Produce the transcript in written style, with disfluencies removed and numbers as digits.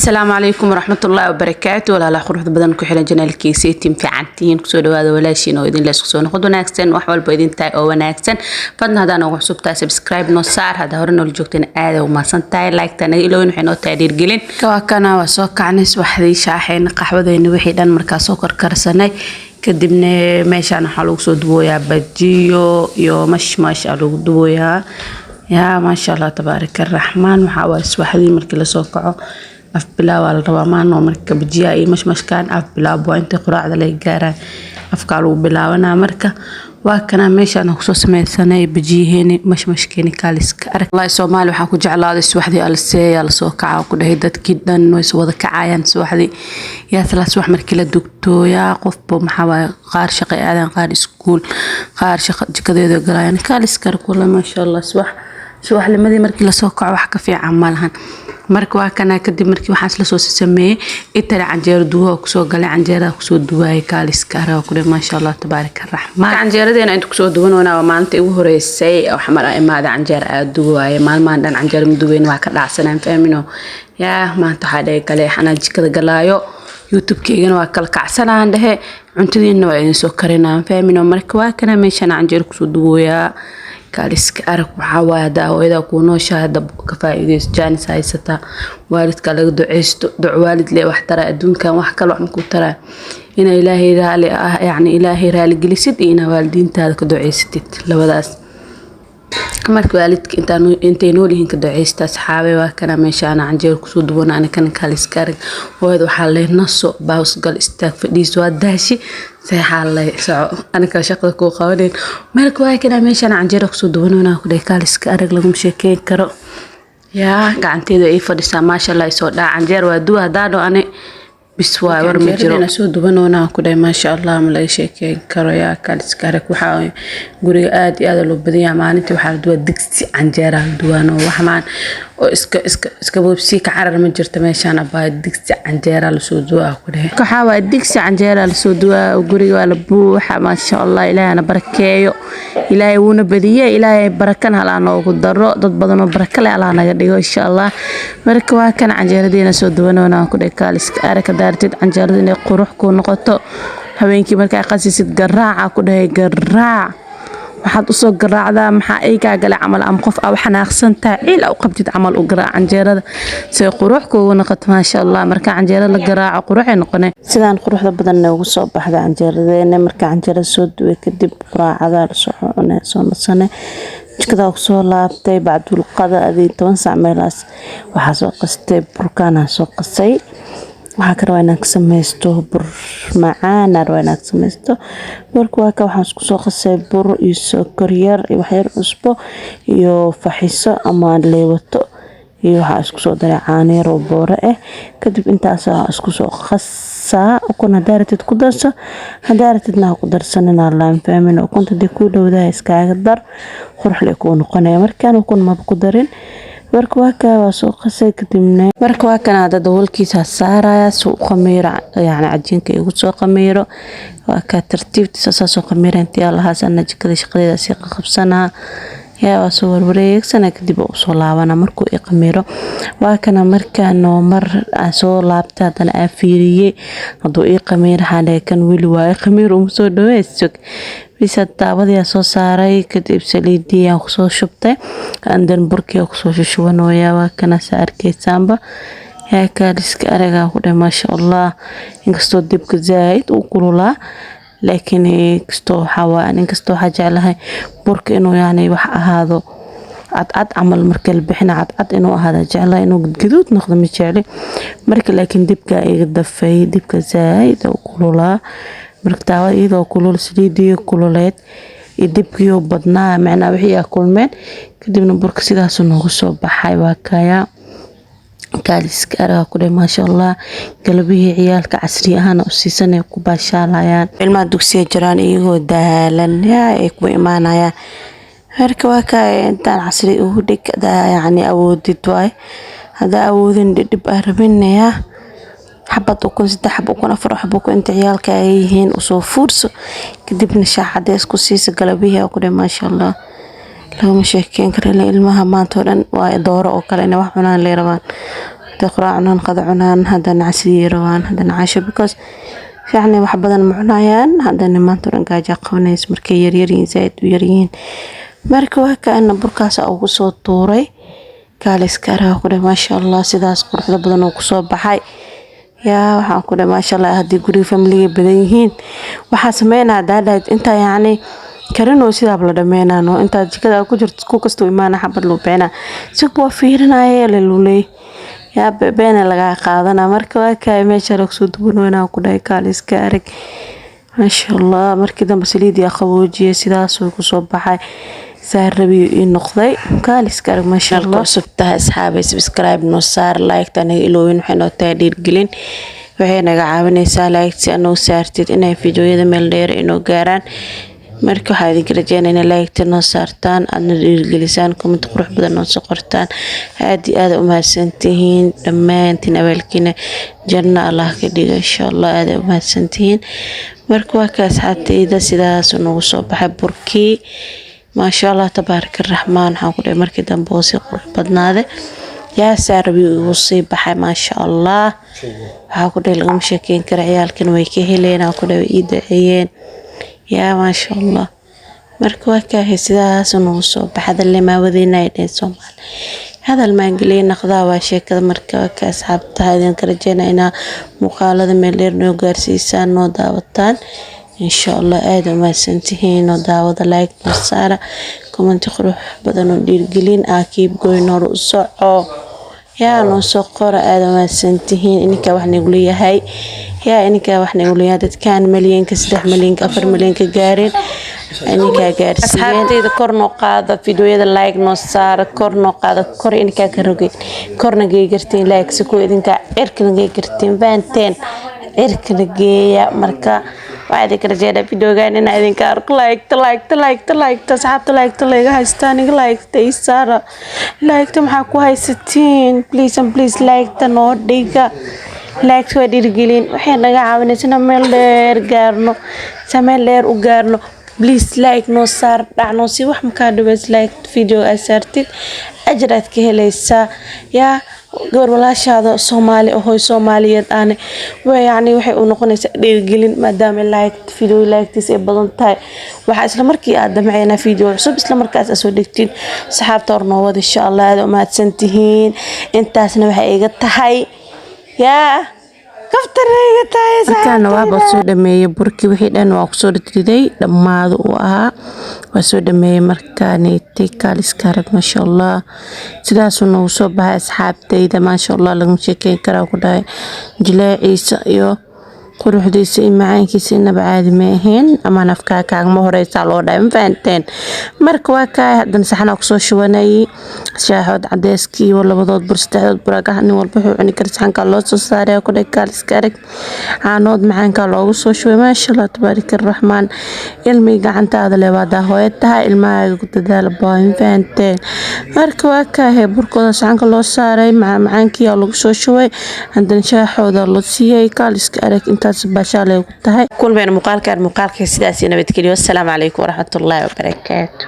السلام عليكم ورحمة الله وبركاته ولا لا خروج بدن كحيل جنال كيسيتي مفعنتين كسود هذا ولا شيء نو إذن لا سكسون خدوا ناكسن وحول بيدين تاي أو ناكسن فدنا هذا نوع حسب تاي سبسكرايب نصار هذا هورنا الجوكتين هذا وما سنتاي لايك تاني لو نحن تعديل جلين كواكنا وسوق عنس وحدي شاحين قحوة ذي وحيدا مركز سكر كرسناي كدبنا ماشان حلوق صدويا بجيو يو مش حلوق دويا يا ما شاء الله تبارك الرحمن محاول سوحدي مركز سوقعه أفبلا والروامان ومركب بجيا أي مش كان أفبلا بوانت قراءة لي جارا أفكارو بلا وانا مركا وكان ماشي أنا خصوص ما سنة بجي هني مش كيني كاليس كارك الله يسومالي وحكو جعل هذا السوحدي السي على سوكعة وكل هيدت جدا ويسوى ذك عيان سوحدي يا ثلاث سوح مركي للدكتور يا قف محاوى غار شقي آذان غار سكول غار شق كذا ذا قراء يعني كاليس كارك والله ما شاء الله سوح لما ذي مركي لسوكعة وحكى في عمالهن marka waa kana kadib markii waxaas la soo sameeyay inta canjeer duwa ku soo galay canjeerada ku soo duway kaaliska ara ku ma sha Allah tabaaraka rahmaan canjeeradeena inta ku soo duwanoona maanta ugu horeysay wax mar ay maada canjeer aad duway maalmaan dhan canjeer muduweyn waa ka dhacsanaan faamino yaa maanta waxa dhay kale xana jikada galaayo youtube-keygana waa kala kacsanaan dhahe cuntadeena waa idin soo karinaan faamino marka waa kana meeshan canjeer ku soo duwaya كاليسك أرك وحوادا وإذا كونوا شاهد كفايدة جانس هايستا والد كلا دع والد لي واحترى الدون كان وحكى له عمكو ترى إن إلهي رالي يعني إلهي رالي جلست إنا والدين تهلك دعيستت لو داس مرك والدك أنت نوري هنك دعيست أصحابي وكان مشان عنجير كسود وانا أنا كان كاليسك أرك وهذا حاله نص باوس قال استغفر لي سواد داشي سي حالي سعو أنا كشقة كو قاولين مالك واي كده ماشي أنا عنجيرك صدوانونا كده كاليسك أرق لهم شيكين كرو يا قعنتي ذا إيفا ما شاء الله يسود عنجير ودوها دادو أنا بسوا ورمجرو أنا صدوانونا كده ما شاء الله ملاي شيكين كرو يا كاليسك أرق وحاوي قولي آدي هذا لو بدي عمانتي وحال دوا دكتي عنجيرك دوانو وحمان iska boobsi ka carar ma jirto meeshaan abaa digsi canjeera la soo duwaa ku dhahay waxa waa digsi canjeera la soo duwaa guriga waa la buuxa ma sha Allah ilaahana barakeeyo ilaahay wuuna badiyay ilaahay barakan hala noogu daro dad badan oo barakale ala naga dhigo insha Allah marka waa kan canjeeradeena soo duwanoona ku dhahay kaaliska arka daartid canjeerada inay qurux ku noqoto habeenkii marka qasisid garaaca ku dhahay garaac waxaad u soo garaacdaa maxaa ay ka galay amal am qof aw xanaaqsantaa ila u qabtid amal u garaac canjeerada say qurux ku noqoto ma sha Allah marka canjeerada la garaaco qurux ay noqonay sidaan quruxda badan ugu soo baxda canjeeradeena marka canjeerada soo duway kadib quraacada soo nasane jikada ku soo laabtay bacdul qada 10 saac meelaas waxa soo qastay burkana soo qasay waxa ka rawaynaa ka sameeysto bur macaan rawaynaa ka sameeysto burka waa ka waxaan isku soo qasay bur iyo sokor yar iyo wax yar cusbo iyo faxiso ama leewato iyo waxa isku soo daray caano yar oo boora kadib intaas isku soo qasaa kuna daaratid ku darso hadaratidna ku darsanina laan fahmin oo kunta dib ku dhawdaa iskaaga dar qurux leh ku noqonaya markaan kun ma ku darin marka waa ka soo qasay kadibna marka waa kana dad walkiisa saaraya soo qamiira yani cajiinka igu soo qamiiro waa ka tartiibtiisa soo qamiira intii Allah sana jikada shaqadeeda si qabsana yaa soo warwareegsana kadib oo soo laabana markuu i qamiiro waa kana markaan mar soo laabta tan afiiriye haduu i qamiir xalee kan wili waa qamiir soo dhaweysay bisa taabada soo saaray kadib saliidiya ku soo shubtay andan burkiga ku soo shubanooya waa kana saarkeysamba yaa kaaliska araga ku dhahay ma sha Allah inkastoo dibka zaid u kulula laakiin inkastoo xawaan inkastoo jeclahay burka inuu yani wax ahaado cad amal marka la bixina cad inuu ahaado jeclaa inuu gaduud noqdo ma jecli marka laakiin dibka iga dafay dibka zaid u kulula marka iyadoo kulul saliidii kululeed dibkiyo badnaa macna wixii kulmeen kadibna burka sidaas noogu soo baxay waa kaya kaaliska araga ku dhahay ma sha Allah galabihii ciyaalka casri ahaan u siisanay ku baashaalayaan ilmaha dugsiga jiraan iyagoo daalan ay ku imaanayaan marka waa ka intaan casri ugu dhigda yani awoodid way hada awoodin dib arbinaya حبة وكون 6 حبة وكون 4 حبة وكون انت عيالك ايهين وصو فورس كدبنا شاحديس كسيس قلبيها وكده ما شاء الله لو مشاكين كريلا ilmaha maanta oo dhan waa dooro oo kale inay wax cunaan leeyahay تقرأنا قضعنا هذا نعسي روان هذا نعاش بكوس يعني wax badan ma cunayaan hadana maanta oran gaaja qabanayso markay yaryariin zaid u yaryiin marka waa kaana burkaas ugu soo tuuray kaaliskara ku dhay ma sha Allah sidaas quruxda badan oo ku soo baxay yaa waxaan ku dhay ma sha Allah hadii guriga family badan yihiin waxa sameeynaa daadad inta yaani karino sida la dhameynano inta jikada ku jirto ku kasto imaana xabad loo beena si boo fiirinaya leelulay yaa beena laga qaadana marka waa ka meesha rogso dubanayna ku dhay kaaliska arag ma sha Allah markii dambe saliid ya qaboojiye sidaas oo ku soo baxay saarabi in noqday kaaliska arag ma sha Allah subtaha asxaabay subscribe no saar like tan ilowin waxay noo taadhiir gelin waxay naga caawinaysaa like si aanu saartid inay fiidiyoyada meel dheer inoo gaaraan marka waxaa idin rajeynaa in like noo saartaan aadna dhiirigelisaan comment qurux badan noo soo qortaan aad iyo aad u mahadsantihiin dhammaantiin awaalkiina janna Allah ka dhigo insha Allah aad u mahadsantihiin marka waa ka asxaabtayda sidaas nagu soo baxay burkii ma sha Allah tabaaraka rahmaan waxaan ku dhahay markii dambe oo si qurux badnaade yaa saarabi uu sii baxay ma sha Allah waxaa ku dhahay laga sheekeyn kara ciyaalkan way ka heleen aan ku dhahay ii duceeyeen يا ما شاء الله مركوا كهسدا سنو صوب هذا اللي ما ودينا يدين صومال هذا المانجلي نقضى واشي كذا مركوا كأصحاب هذين كرجينا هنا مقالة ملير نوغارسيسان نو داوتان إن شاء الله آدم ما سنتهين وداوة لايك نصارى كومنت خروح بدنو ديرجلين أكيد جوينور صعو يا نصقر آدم ما سنتهين إنك وحنا يقولي هاي يا إنك وحنا يقولي هذا كان مليون كسدح مليون كأفر مليون كجارين إنك جارسين أصحابتي ذكرنا قاعدة فيديو هذا لايك نصار كرنا قاعدة كور إنك كروجي كورنا جيجرتين لايك سكو إنك إركنا جيجرتين بانتين إركنا جيا مركا بعد كده جانا فيديو جانا إنك أرك لايك تصحابت لايك هايستاني لايك تيسارة لايك تمحكوا هاي 60 بليز لايك تنور ديجا لايك سوى ديرجلين وحين نجا عاونتنا ملير جارنو سملير وجارنو بليز لايك نصار دعنو سي وح مكادو بس لايك فيديو أسرتك أجرت كهليسا يا قبل ولا شهادة صومالي أو هو صوماليات أنا ويعني وحي ونقول ديرجلين ما دام اللايك فيديو لايك تسيبلون تاي وحاسس لمركي قدام معنا فيديو عصب بس لمركي أسودكتين سحاب تورنواد إن شاء الله هذا ما تسنتهين أنت سنة وحي هاي يا كان وابا soo dhameeyay burkii wixii dhan waa ku soo dhigay dhamaad oo ah waa soo dhameeyay markaani kaaliska arag ma sha Allah sidaas uu soo baxay asxaabtayda ma sha Allah lagu sheekeyn kara ku dhahay jileeciisa iyo quruxdiisa iyo macaankiisa inaba caadi ma ahayn ama nafka kaagma horeysa loo dhahay ma fahanteen marka waa ka hadan saxana ku soo shubanay shaaxood cadeyskii oo labadood bur saddexdood buraga nin walba wuxuu cuni kara saxanka loo soo saaray ku dhahay kaaliska arag caanood macaanka loogu soo shubay ma sha Allah tabaaraka rahmaan ilmi gacantaada leewaada hooyada ilmaaga ku dadaal baa ma fahanteen marka waa ka burkooda saxanka loo saaray macaankii lagu soo shubay hadan shaaxooda loo siiyay kaaliska arag باشالي كل بين مقالك سيداسي نبتكلي والسلام عليكم ورحمة الله وبركاته.